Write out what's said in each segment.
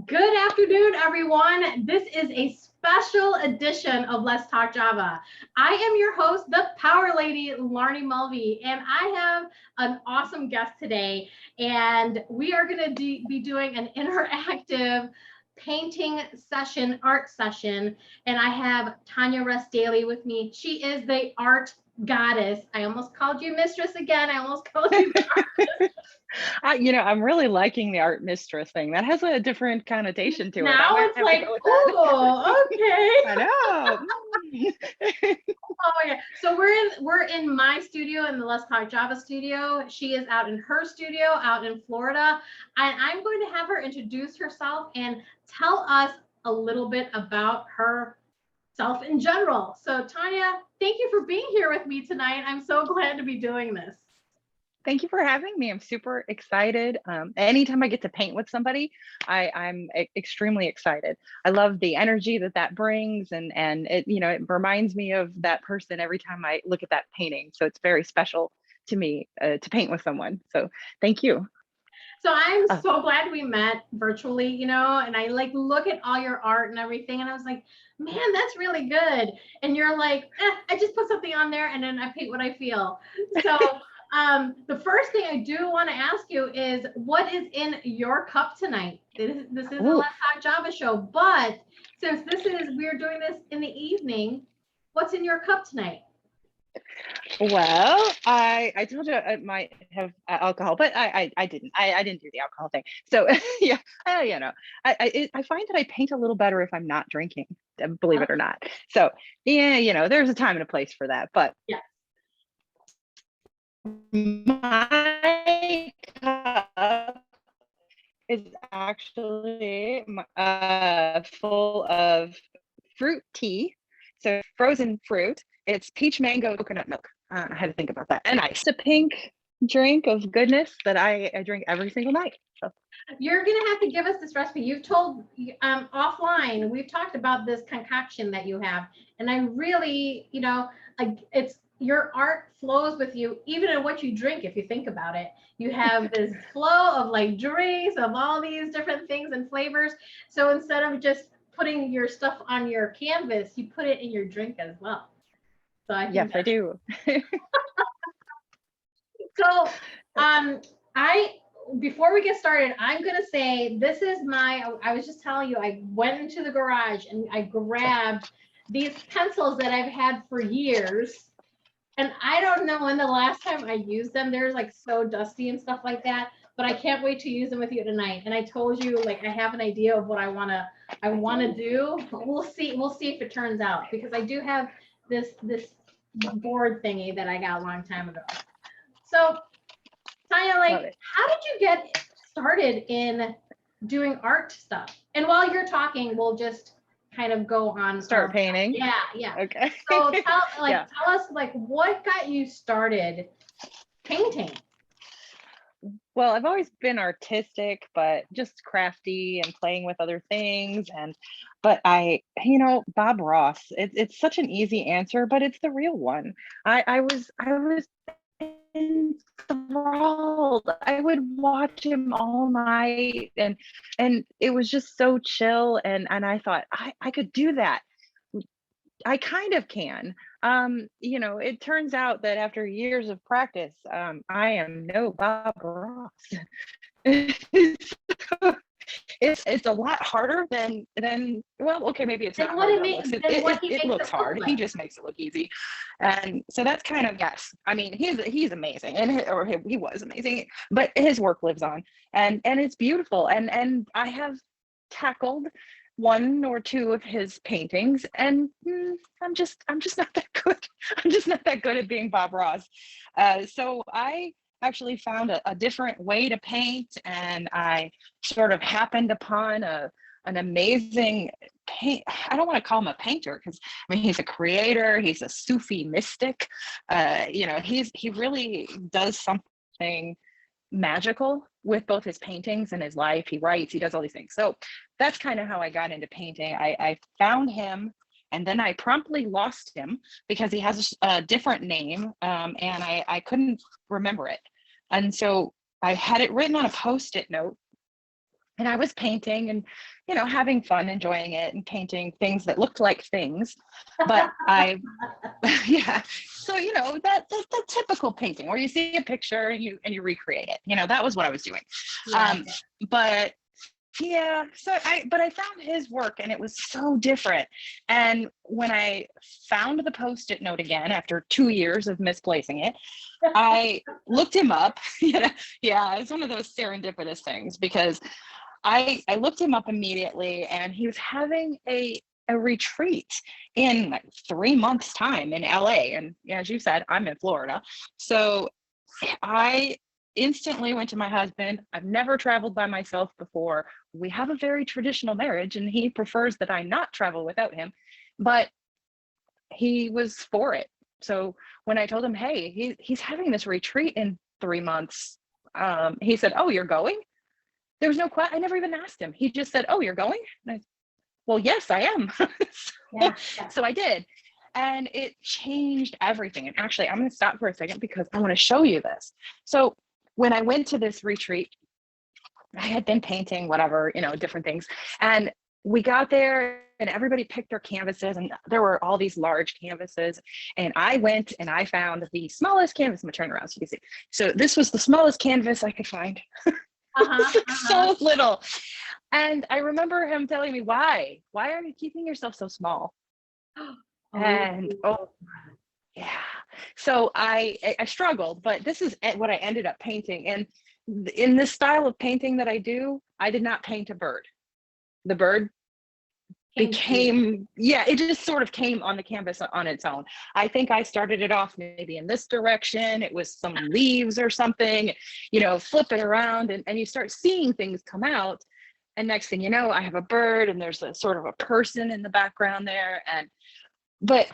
Good afternoon, everyone. This is a special edition of Let's Talk Java. I am your host, the Power Lady, Laarni Mulvey, and I have an awesome guest today. And we are going to be doing an interactive painting session, art session. And I have Tanya Rust Dailey with me. She is the art goddess. I almost called you mistress again. I almost called you I'm really liking the art mistress thing. That has a different connotation to it. I now. might It's have to like, go with that. oh, okay. I know. Oh my God. So we're in my studio, in the Let's Talk Java studio. She is out in her studio out in Florida. And I'm going to have her introduce herself and tell us a little bit about herself in general. So Tanya, thank you for being here with me tonight. I'm so glad to be doing this. Thank you for having me. I'm super excited. Anytime I get to paint with somebody, I'm extremely excited. I love the energy that brings, and it reminds me of that person every time I look at that painting. So it's very special to me to paint with someone. So thank you. So I'm Uh, so glad we met virtually, and I like look at all your art and everything, and I was like, man, that's really good. And you're like, I just put something on there and then I paint what I feel. So the first thing I do want to ask you is what is in your cup tonight? This is a oh, Let's Talk Java show, but since we're doing this in the evening, what's in your cup tonight? well, I told you I might have alcohol, but I didn't. I didn't do the alcohol thing. So yeah, I find that I paint a little better if I'm not drinking, believe it or not. So yeah, there's a time and a place for that. But Yeah. my cup is actually full of fruit tea. So frozen fruit. It's peach mango coconut milk. I had to think about that. And ice. It's a pink drink of goodness that I drink every single night. So. You're gonna have to give us this recipe. You've told offline. We've talked about this concoction that you have, and I really, like it's your art flows with you, even in what you drink. If you think about it, you have this flow of like drinks of all these different things and flavors. So instead of just putting your stuff on your canvas, you put it in your drink as well. So I Yes, think I that's do. so. I before we get started, I'm gonna say this is I was just telling you, I went into the garage and I grabbed these pencils that I've had for years. And I don't know when the last time I used them. They're like so dusty and stuff like that. But I can't wait to use them with you tonight. And I told you, like, I have an idea of what I wanna do. We'll see if it turns out, because I do have this board thingy that I got a long time ago. So Tanya, Love like, it. how did you get started in doing art stuff? And while you're talking, we'll just kind of go on. Start painting. Yeah, yeah. Okay. So tell Yeah. us like what got you started painting? Well, I've always been artistic, but just crafty and playing with other things. But Bob Ross, it's such an easy answer, but it's the real one. I was enthralled. I would watch him all night, and it was just so chill. And I thought I could do that. I kind of can. It turns out that after years of practice, I am no Bob Ross. It's a lot harder than well, okay, maybe it's And not what harder it than it makes looks. It, and what it, he it makes looks it look hard. He like. just makes it look easy. And so that's kind of, yes. I mean, he's amazing, he was amazing, but his work lives on, and it's beautiful. And I have tackled one or two of his paintings, and I'm just not that good. I'm just not that good at being Bob Ross. So I actually found a different way to paint, and I sort of happened upon an amazing paint. I don't want to call him a painter, because I mean, he's a creator, he's a Sufi mystic. He really does something magical with both his paintings and his life. He writes, he does all these things. So that's kind of how I got into painting. I found him, and then I promptly lost him because he has a different name, and I couldn't remember it. And so I had it written on a Post-it note, and I was painting and, having fun, enjoying it, and painting things that looked like things. But yeah. So, that's the typical painting where you see a picture and you recreate it. That was what I was doing. Yeah. But yeah, but I found his work and it was so different. And when I found the Post-it note again after 2 years of misplacing it, I looked him up. Yeah, it's one of those serendipitous things, because I looked him up immediately, and he was having a retreat in like 3 months time in LA. And as you said, I'm in Florida. So I instantly went to my husband. I've never traveled by myself before. We have a very traditional marriage, and he prefers that I not travel without him, but he was for it. So when I told him, hey, he's having this retreat in 3 months, he said, oh, you're going? There was no question. I never even asked him. He just said, oh, you're going? And well, yes, I am. So I did. And it changed everything. And actually, I'm going to stop for a second because I want to show you this. So when I went to this retreat, I had been painting, whatever, different things. And we got there and everybody picked their canvases, and there were all these large canvases. And I went and I found the smallest canvas. I'm going to turn around so you can see. So this was the smallest canvas I could find. So little. And I remember him telling me, why are you keeping yourself so small? And yeah, so I struggled, but this is what I ended up painting. And in this style of painting that I do, I did not paint a bird. The bird became, it just sort of came on the canvas on its own. I think I started it off maybe in this direction. It was some leaves or something, flip it around, and you start seeing things come out. And next thing you know, I have a bird, and there's a sort of a person in the background there. But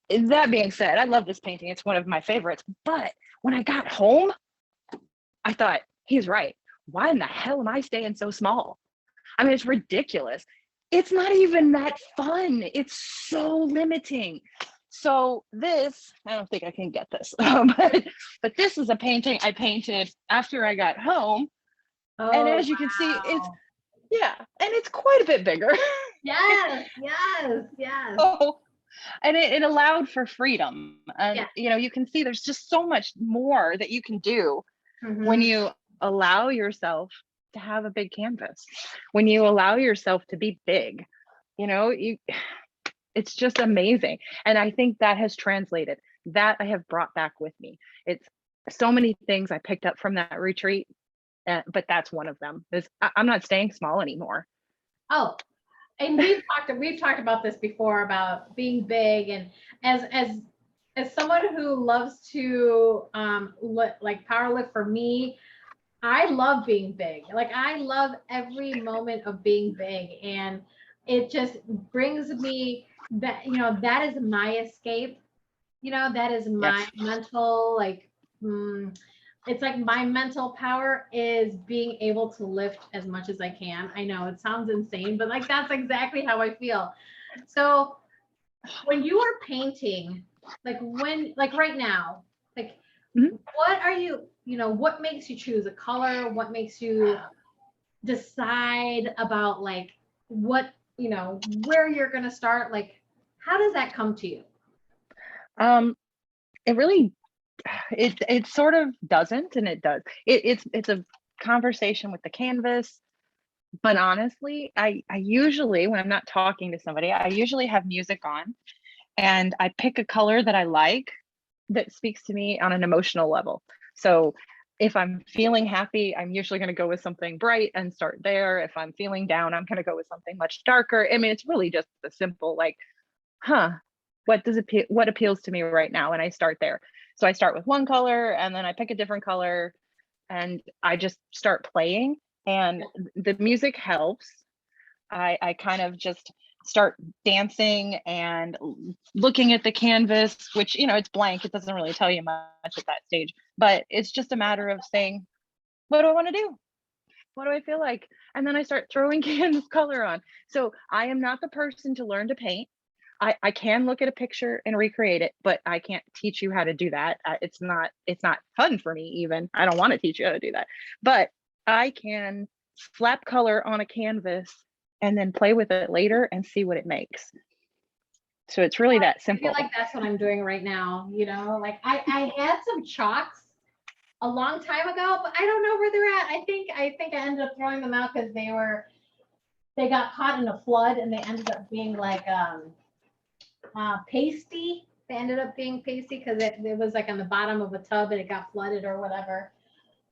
that being said, I love this painting. It's one of my favorites. But when I got home, I thought, he's right. Why in the hell am I staying so small? I mean, it's ridiculous. It's not even that fun. It's so limiting. So this, I don't think I can get this, but this is a painting I painted after I got home. And as you can see, and it's quite a bit bigger. Yes. Oh, and it allowed for freedom. And, you can see there's just so much more that you can do when you allow yourself to have a big canvas, when you allow yourself to be big, it's just amazing. And I think that has translated, that I have brought back with me. It's so many things I picked up from that retreat, but that's one of them. I'm not staying small anymore. Oh, and we've talked about this before, about being big, and as someone who loves to like power lift, for me, I love being big. Like, I love every moment of being big, and it just brings me that, that is my escape. That is my mental, like, it's like my mental power is being able to lift as much as I can. I know it sounds insane, but like, that's exactly how I feel. So when you are painting, like right now, like, what are you, what makes you choose a color? What makes you decide about like what, where you're going to start? Like, how does that come to you? It really, it sort of doesn't, and it does. It's a conversation with the canvas. But honestly, I usually, when I'm not talking to somebody, I usually have music on, and I pick a color that I like that speaks to me on an emotional level. So if I'm feeling happy, I'm usually going to go with something bright and start there. If I'm feeling down, I'm going to go with something much darker. I mean, it's really just a simple, like, what appeals to me right now? And I start there. So I start with one color, and then I pick a different color, and I just start playing, and the music helps. I kind of just start dancing and looking at the canvas, which, it's blank. It doesn't really tell you much at that stage, but it's just a matter of saying, what do I want to do? What do I feel like? And then I start throwing canvas color on. So I am not the person to learn to paint. I can look at a picture and recreate it, but I can't teach you how to do that. It's not fun for me even. I don't want to teach you how to do that, but I can slap color on a canvas and then play with it later and see what it makes. So it's really that simple. I feel like that's what I'm doing right now. You know, like I had some chalks a long time ago, but I don't know where they're at. I think I ended up throwing them out because they got caught in a flood and they ended up being like pasty. They ended up being pasty because it was like on the bottom of a tub and it got flooded or whatever.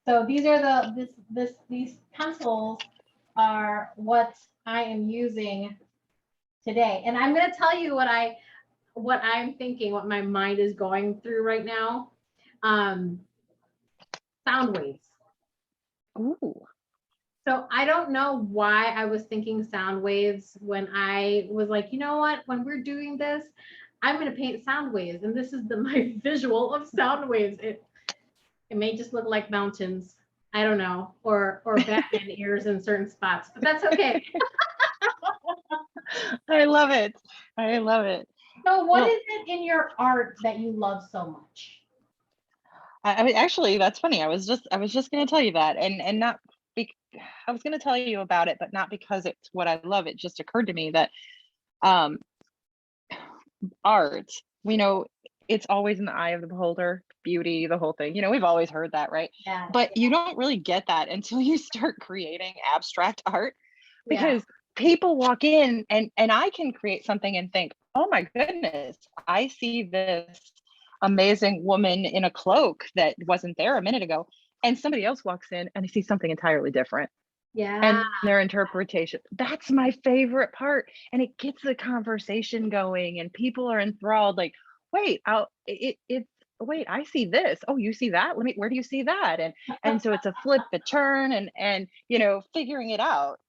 So these are these pencils are what I am using today. And I'm going to tell you what I'm thinking, what my mind is going through right now. Sound waves. Ooh. So I don't know why I was thinking sound waves when I was like, you know what, when we're doing this, I'm going to paint sound waves. And this is my visual of sound waves. It may just look like mountains. I don't know, or Batman ears in certain spots, but that's okay. I love it. I love it. So what is it in your art that you love so much? I mean, actually, that's funny. I was just going to tell you that, and not I was going to tell you about it, but not because it's what I love. It just occurred to me that art, we know it's always in the eye of the beholder, beauty, the whole thing. You know, we've always heard that, right? Yeah. But you don't really get that until you start creating abstract art, because Yeah. people walk in and I can create something and think, oh my goodness, I see this amazing woman in a cloak that wasn't there a minute ago. And somebody else walks in and they see something entirely different. Yeah. And their interpretation. That's my favorite part. And it gets the conversation going and people are enthralled, like, wait, wait, I see this. Oh, you see that? Where do you see that? And so it's a flip, a turn, and you know, figuring it out.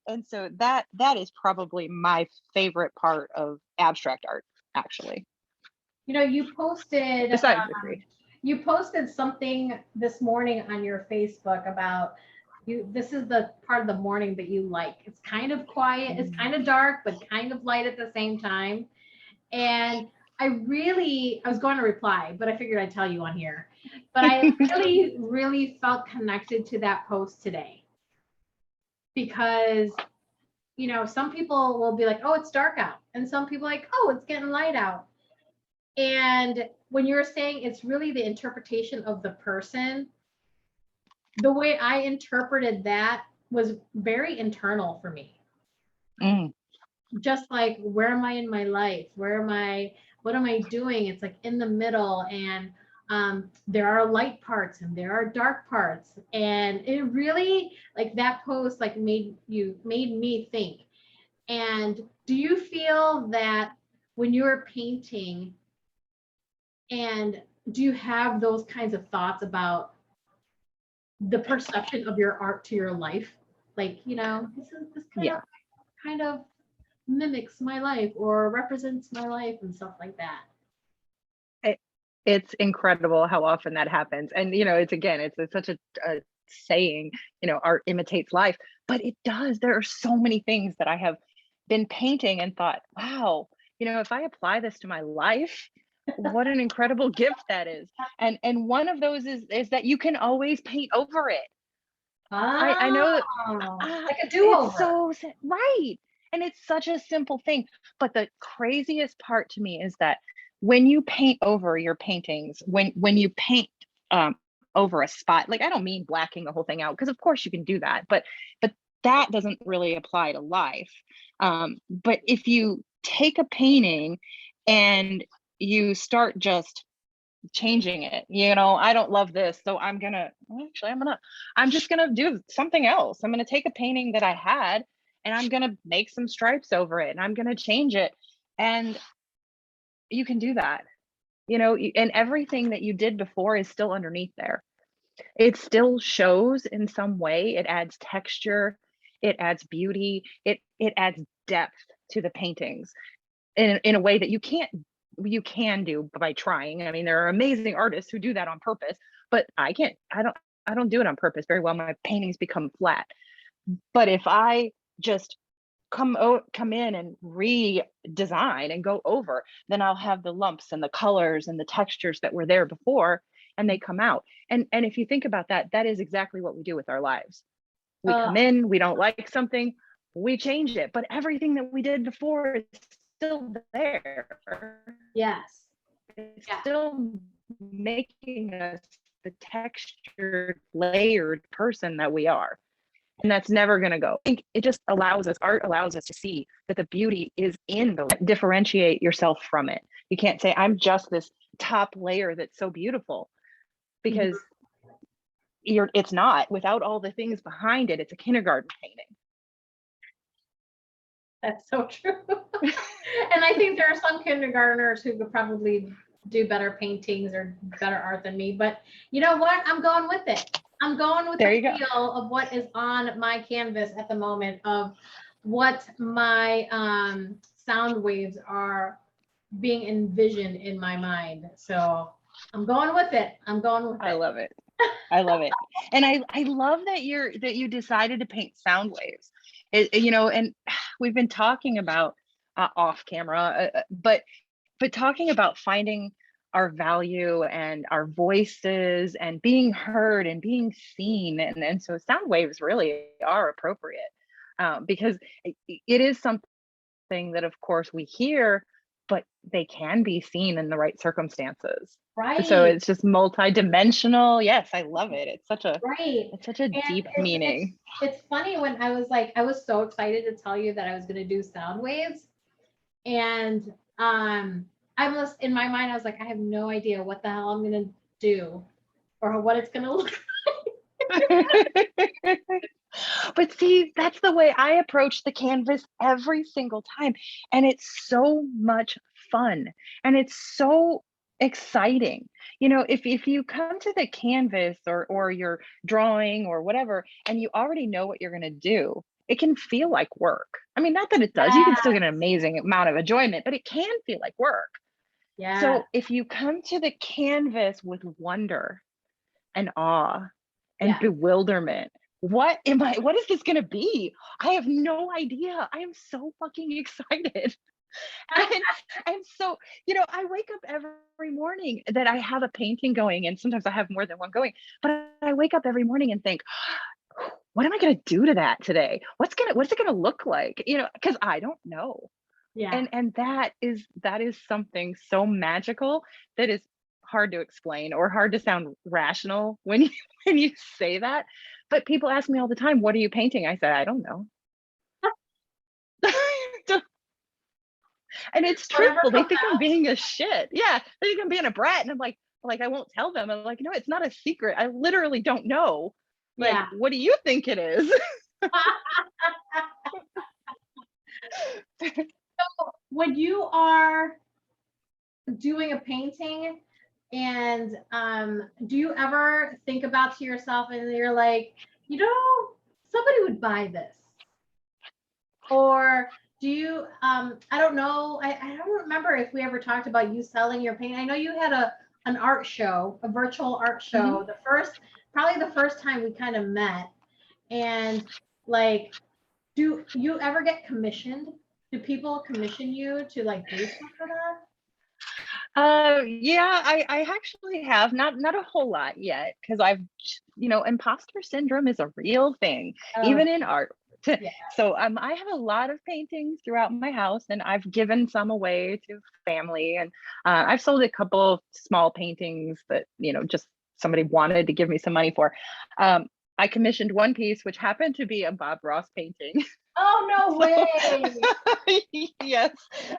And so that is probably my favorite part of abstract art, actually. You know, you posted Besides the creation. you posted something this morning on your Facebook about this is the part of the morning that you like. It's kind of quiet, it's kind of dark, but kind of light at the same time. And I was going to reply, but I figured I'd tell you on here. But I really, really felt connected to that post today. Because, you know, some people will be like, oh, it's dark out. And some people like, oh, it's getting light out. And when you're saying it's really the interpretation of the person, the way I interpreted that was very internal for me. Just like, where am I in my life? What am I doing? It's like in the middle, and there are light parts and there are dark parts. And it really, like, that post like made me think. And do you feel that when you're painting, and do you have those kinds of thoughts about the perception of your art to your life? Like, you know, this kind of mimics my life or represents my life and stuff like that. It's incredible how often that happens. And, you know, it's such a saying, you know, art imitates life, but it does. There are so many things that I have been painting and thought, wow, you know, if I apply this to my life, what an incredible gift that is. And one of those is that you can always paint over it. I know like a do-over. So right. And it's such a simple thing. But the craziest part to me is that when you paint over your paintings, when you paint over a spot, like, I don't mean blacking the whole thing out, because of course you can do that, but that doesn't really apply to life. But if you take a painting and you start just changing it, you know, I don't love this, so I'm just gonna do something else. I'm gonna take a painting that I had and I'm gonna make some stripes over it and I'm gonna change it. And you can do that, you know, and everything that you did before is still underneath there. It still shows in some way. It adds texture, it adds beauty, it adds depth to the paintings in a way that you can do by trying. I mean, there are amazing artists who do that on purpose, but I don't do it on purpose very well. My paintings become flat. But if I just come in and redesign and go over, then I'll have the lumps and the colors and the textures that were there before, and they come out. And if you think about that, that is exactly what we do with our lives. We come in, we don't like something, we change it, but everything that we did before is still there. Yes. It's still making us the textured, layered person that we are. And that's never going to go. I think it just allows us, art allows us to see that the beauty is in the, differentiate yourself from it. You can't say, I'm just this top layer that's so beautiful, because it's not. Without all the things behind it, it's a kindergarten painting. That's so true. And I think there are some kindergartners who could probably do better paintings or better art than me, but you know what? I'm going with it. I'm going with the feel of what is on my canvas at the moment, of what my sound waves are being envisioned in my mind. So I'm going with it. I'm going with it. I love it. I love it. And I love that you decided to paint sound waves. You know, and we've been talking about off camera, but talking about finding our value and our voices and being heard and being seen. And so sound waves really are appropriate, because it is something that, of course, we hear, but they can be seen in the right circumstances. Right. So it's just multi-dimensional. Yes, I love it. It's such a deep meaning. It's funny, when I was so excited to tell you that I was going to do sound waves, and I was, in my mind, I was like, I have no idea what the hell I'm going to do or what it's going to look like. But see, that's the way I approach the canvas every single time. And it's so much fun. And it's so exciting. You know, if you come to the canvas or you're drawing or whatever, and you already know what you're going to do, it can feel like work. I mean, not that it does. You can still get an amazing amount of enjoyment, but it can feel like work. Yeah. So if you come to the canvas with wonder and awe and bewilderment, what is this going to be? I have no idea. I am so fucking excited. And so, you know, I wake up every morning that I have a painting going, and sometimes I have more than one going, but I wake up every morning and think, what am I going to do to that today? What's it going to look like? You know, because I don't know. Yeah. And that is something so magical that is hard to explain or hard to sound rational when you say that. But people ask me all the time, what are you painting? I said, I don't know. And it's truthful. They think I'm being a shit. Yeah. They think I'm being a brat. And I'm like, I won't tell them. I'm like, no, it's not a secret. I literally don't know. Like, what do you think it is? So when you are doing a painting, and do you ever think about to yourself and you're like, you know, somebody would buy this? Or do you, I don't know, I don't remember if we ever talked about you selling your paint. I know you had an art show, a virtual art show, probably the first time we kind of met. And like, do you ever get commissioned? Do people commission you to like do stuff for that? Yeah, I actually have not a whole lot yet, because I've, you know, imposter syndrome is a real thing, even in art. So I have a lot of paintings throughout my house, and I've given some away to family, and I've sold a couple of small paintings that, you know, just somebody wanted to give me some money for. I commissioned one piece, which happened to be a Bob Ross painting. Oh, no way. Yes.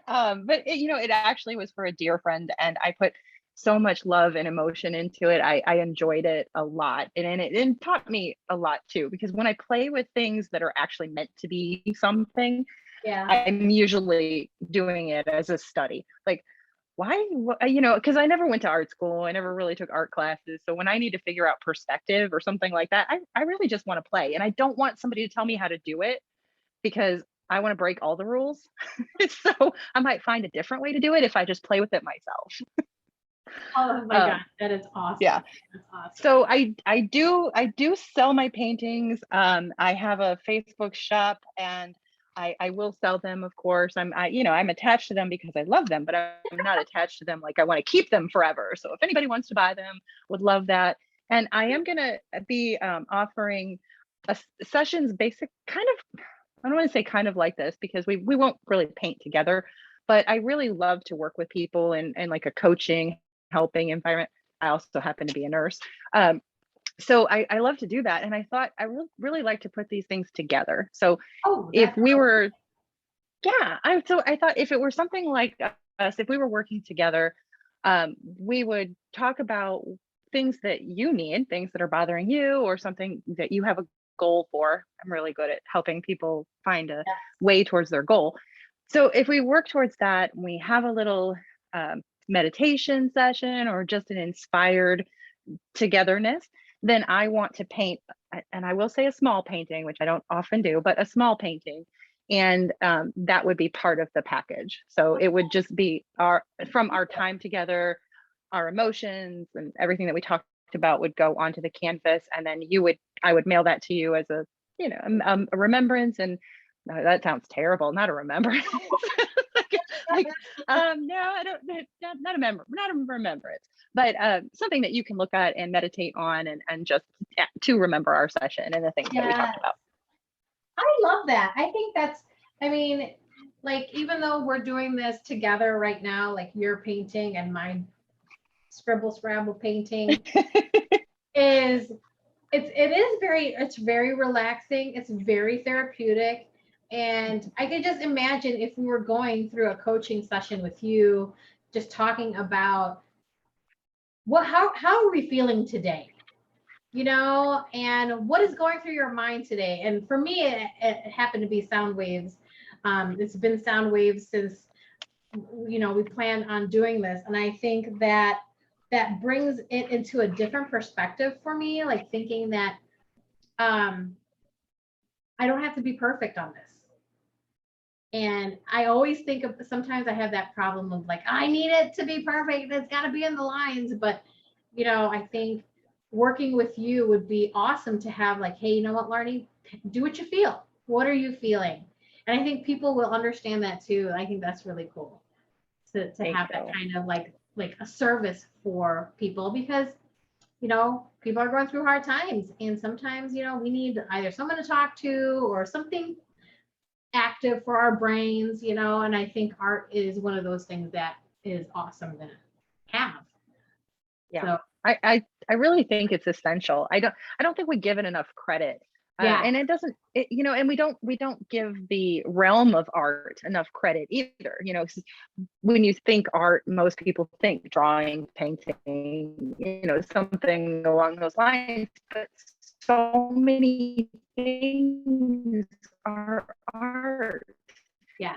But it, you know, it actually was for a dear friend, and I put so much love and emotion into it. I enjoyed it a lot. And it taught me a lot too, because when I play with things that are actually meant to be something, I'm usually doing it as a study. Like, why, you know, because I never went to art school. I never really took art classes. So when I need to figure out perspective or something like that, I really just want to play. And I don't want somebody to tell me how to do it, because I want to break all the rules. So I might find a different way to do it if I just play with it myself. Oh my God, that is awesome. Yeah. That's awesome. So I do sell my paintings. I have a Facebook shop, and I will sell them, of course. I'm attached to them because I love them, but I'm not attached to them like I want to keep them forever. So if anybody wants to buy them, would love that. And I am going to be offering sessions basic kind of, I don't want to say kind of like this because we won't really paint together, but I really love to work with people in like a coaching, helping environment. I also happen to be a nurse. So I love to do that. And I thought I really like to put these things together. So Oh, if that's we were, yeah, so I thought if it were something like us, if we were working together, we would talk about things that you need, things that are bothering you, or something that you have a goal for. I'm really good at helping people find a yeah. way towards their goal. So if we work towards that, we have a little meditation session or just an inspired togetherness, then I want to paint, and I will say a small painting, which I don't often do, but a small painting. And that would be part of the package. So it would just be from our time together, our emotions and everything that we talked about would go onto the canvas. And then I would mail that to you as a, a remembrance. And that sounds terrible, not a remembrance. like, no, I don't, not a remembrance, but something that you can look at and meditate on and just to remember our session and the things that we talked about. I love that. I think I mean, like, even though we're doing this together right now, like your painting and my scribble scrabble painting it's very relaxing. It's very therapeutic. And I could just imagine if we were going through a coaching session with you, just talking about how are we feeling today? And what is going through your mind today? And for me, it happened to be sound waves. It's been sound waves since, we planned on doing this. And I think that brings it into a different perspective for me, like thinking that I don't have to be perfect on this. And I always think of, sometimes I have that problem of like, I need it to be perfect. It's got to be in the lines. But, I think working with you would be awesome to have like, hey, you know what, Laarni, do what you feel. What are you feeling? And I think people will understand that too. I think that's really cool to have that kind of like a service for people, because, people are going through hard times. And sometimes, we need either someone to talk to or something active for our brains, and I think art is one of those things that is awesome to have. Yeah. So, I really think it's essential. I don't think we give it enough credit. yeah. And it doesn't, and we don't give the realm of art enough credit either. When you think art, most people think drawing, painting, something along those lines. But so many things are art. Yeah.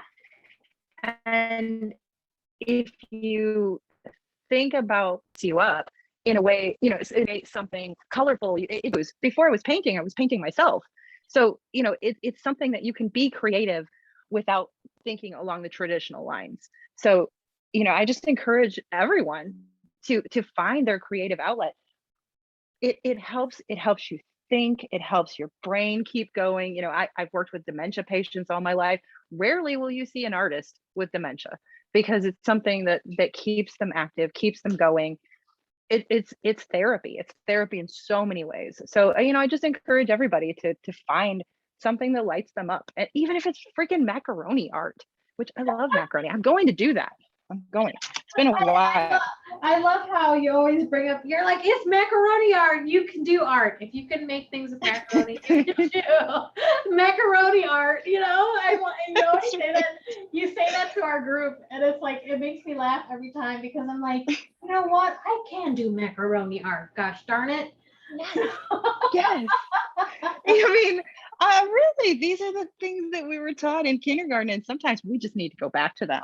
And if you think about you up in a way, it made something colorful. It was before I was painting myself. So, it's something that you can be creative without thinking along the traditional lines. So, I just encourage everyone to find their creative outlet. It helps you think, it helps your brain keep going. I've worked with dementia patients all my life. Rarely will you see an artist with dementia because it's something that keeps them active, keeps them going. It's therapy. It's therapy in so many ways. So, I just encourage everybody to find something that lights them up. And even if it's freaking macaroni art, which I love macaroni. I'm going to do that. I'm going. It's been a while. I love how you always bring up, you're like, it's macaroni art. You can do art. If you can make things with macaroni, you can do macaroni art. You say that to our group, and it's like, it makes me laugh every time, because I'm like, you know what? I can do macaroni art. Gosh darn it. Yes. Yes. Really, these are the things that we were taught in kindergarten, and sometimes we just need to go back to them.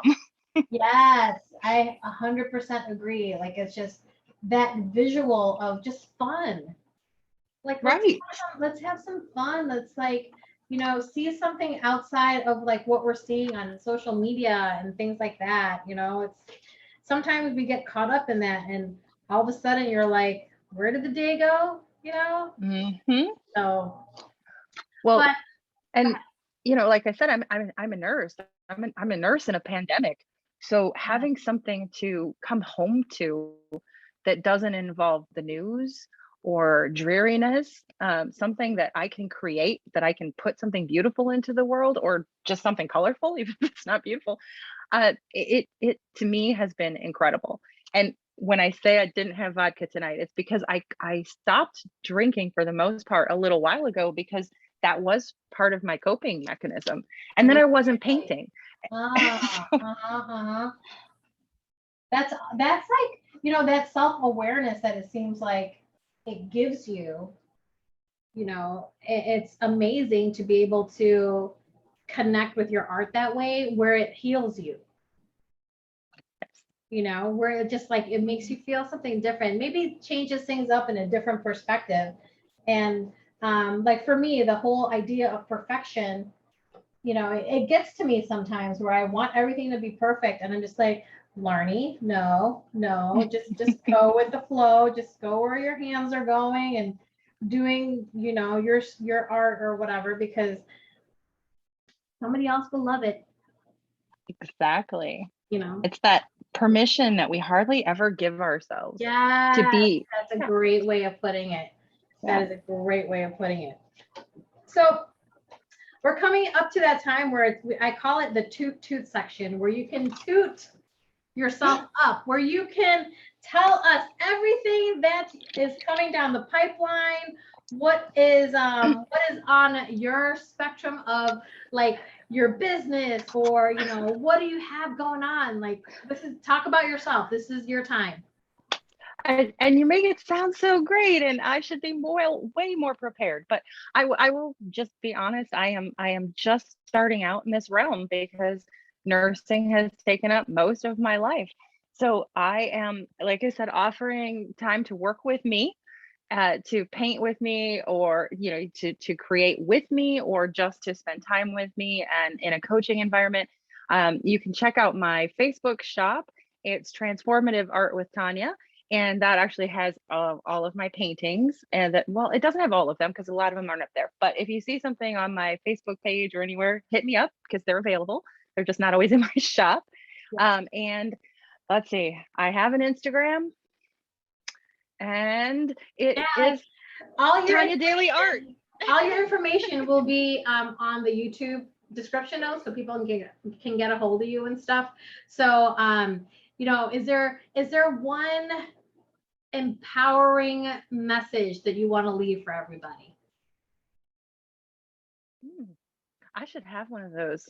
Yes, I 100% agree. Like, it's just that visual of just fun. Like, Right. let's have some fun. Let's like, see something outside of like what we're seeing on social media and things like that. It's sometimes we get caught up in that, and all of a sudden you're like, where did the day go? Mm-hmm. So, well, but, and like I said, I'm a nurse. I'm a nurse in a pandemic. So having something to come home to that doesn't involve the news or dreariness, something that I can create, that I can put something beautiful into the world, or just something colorful, even if it's not beautiful, it to me has been incredible. And when I say I didn't have vodka tonight, it's because I stopped drinking for the most part a little while ago, because that was part of my coping mechanism. And then I wasn't painting. That's like, you know, that self-awareness that it seems like it gives you, you know, it's amazing to be able to connect with your art that way, where it heals you, you know, where it just like, it makes you feel something different, maybe changes things up in a different perspective. And like for me, the whole idea of perfection, you know, it gets to me sometimes where I want everything to be perfect. And I'm just like, Laarni, no, just go with the flow, just go where your hands are going and doing, you know, your art or whatever, because somebody else will love it. Exactly. You know, it's that permission that we hardly ever give ourselves to be. That's a great way of putting it. Yeah. That is a great way of putting it. So we're coming up to that time where it's, I call it the toot section, where you can toot yourself up, where you can tell us everything that is coming down the pipeline. What is on your spectrum of like your business, or you know, what do you have going on? Like, this is, talk about yourself. This is your time. And you make it sound so great, and I should be way more prepared. But I will just be honest. I am just starting out in this realm, because nursing has taken up most of my life. So I am, like I said, offering time to work with me, to paint with me, or you know, to create with me, or just to spend time with me and in a coaching environment. You can check out my Facebook shop. It's Transformative Art with Tanya. And that actually has all of my paintings. And that, well, it doesn't have all of them because a lot of them aren't up there. But if you see something on my Facebook page or anywhere, hit me up, because they're available. They're just not always in my shop. Yeah. And let's see, I have an Instagram, and it is all your Tanya Daily Art. All your information will be on the YouTube description notes, so people can get a hold of you and stuff. So you know, is there one empowering message that you want to leave for everybody? I should have one of those.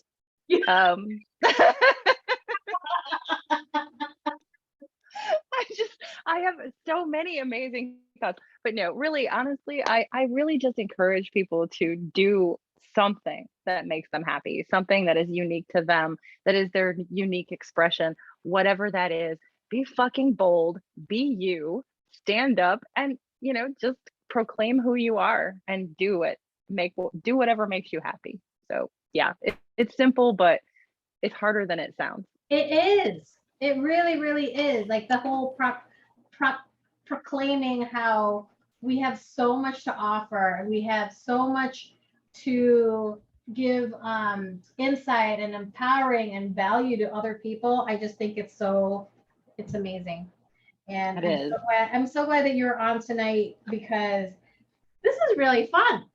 I have so many amazing thoughts, but no, really, honestly, I really just encourage people to do something that makes them happy, something that is unique to them, that is their unique expression, whatever that is. Be fucking bold, be you, stand up, and you know, just proclaim who you are and do it. Do whatever makes you happy. So yeah, it's simple, but it's harder than it sounds. It is. It really, really is. Like the whole proclaiming how we have so much to offer, and we have so much to give insight and empowering and value to other people. I just think it's amazing. And I'm so glad that you're on tonight, because this is really fun.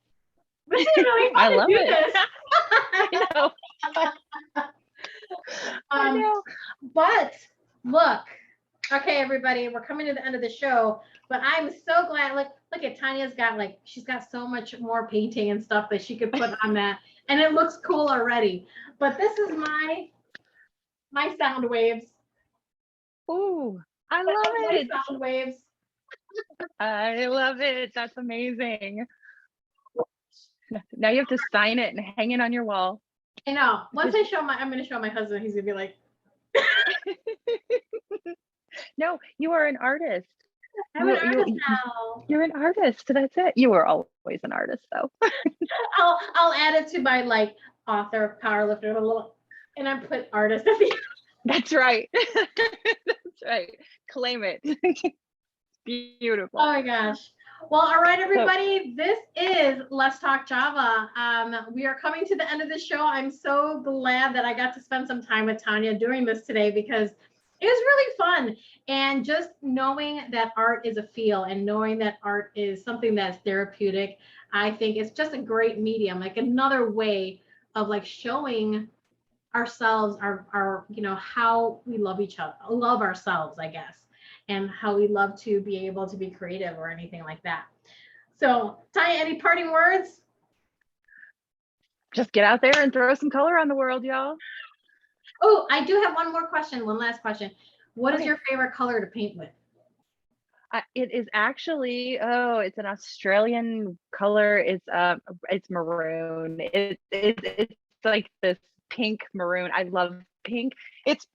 This is really fun. I love to do it. This. I know. I know. But look, okay, everybody, we're coming to the end of the show, but I'm so glad. Look at Tanya's got, like, she's got so much more painting and stuff that she could put on that, and it looks cool already. But this is my sound waves. Ooh, I love it. Sound waves. I love it. That's amazing. Now you have to sign it and hang it on your wall. I know. Once I'm going to show my husband. He's going to be like, no, you are an artist. I'm an artist now. You're an artist. That's it. You were always an artist, though. I'll add it to my like author, powerlifter, and I put artist at the end. That's right. That's right. Claim it. Beautiful. Oh my gosh. Well, all right, everybody. This is Let's Talk Java. We are coming to the end of the show. I'm so glad that I got to spend some time with Tanya doing this today, because it was really fun. And just knowing that art is a feel and knowing that art is something that's therapeutic, I think it's just a great medium, like another way of like showing ourselves, our, you know, how we love each other, love ourselves, I guess, and how we love to be able to be creative or anything like that. So, Tanya, any parting words? Just get out there and throw some color on the world, y'all. Oh, I do have one more question, one last question. What is Okay. your favorite color to paint with? It is actually, oh, it's an Australian color. It's maroon. It's like this pink maroon. I love pink. It's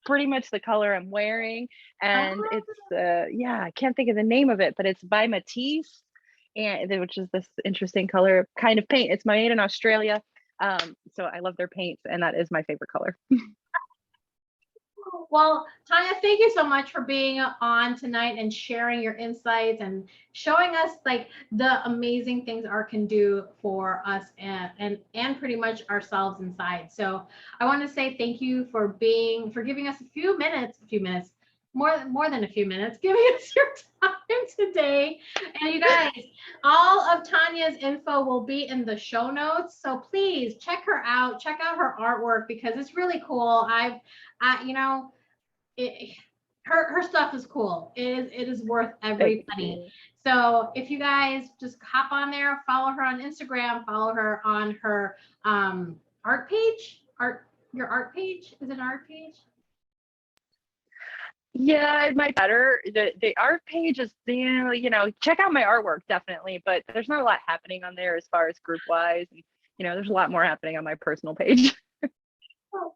pretty much the color I'm wearing, and Oh, it's yeah, I can't think of the name of it, but it's by Matisse, which is this interesting color kind of paint. It's made in Australia, so I love their paints, and that is my favorite color. well, Tanya, thank you so much for being on tonight and sharing your insights and showing us like the amazing things art can do for us and pretty much ourselves inside. So I want to say thank you for giving us a few minutes, more than a few minutes, giving us your time today. And you guys, all of Tanya's info will be in the show notes. So please check her out, check out her artwork because it's really cool. You know, her stuff is cool. It is worth every penny. So if you guys just hop on there, follow her on Instagram, follow her on her art page, your art page. Is it an art page? Yeah, it might better. The art page is, you know, check out my artwork definitely, but there's not a lot happening on there as far as group wise. And, you know, there's a lot more happening on my personal page.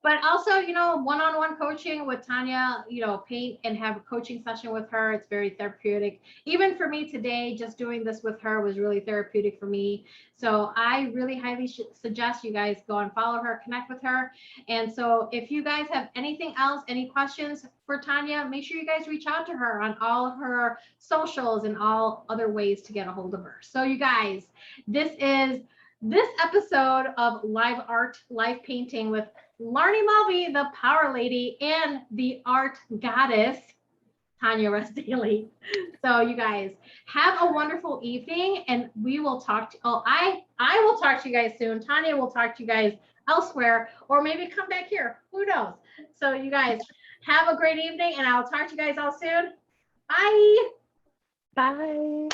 But also, you know, one-on-one coaching with Tanya, you know, paint and have a coaching session with her. It's very therapeutic. Even for me today, just doing this with her was really therapeutic for me. So I really highly suggest you guys go and follow her, connect with her. And so if you guys have anything else, any questions for Tanya, make sure you guys reach out to her on all of her socials and all other ways to get a hold of her. So you guys, this episode of Live Art, Live Painting with Laarni Mulvey, the power lady, and the art goddess, Tanya Rust Dailey. So you guys have a wonderful evening, and we will talk to, I will talk to you guys soon. Tanya will talk to you guys elsewhere, or maybe come back here. Who knows? So you guys have a great evening, and I'll talk to you guys all soon. Bye. Bye.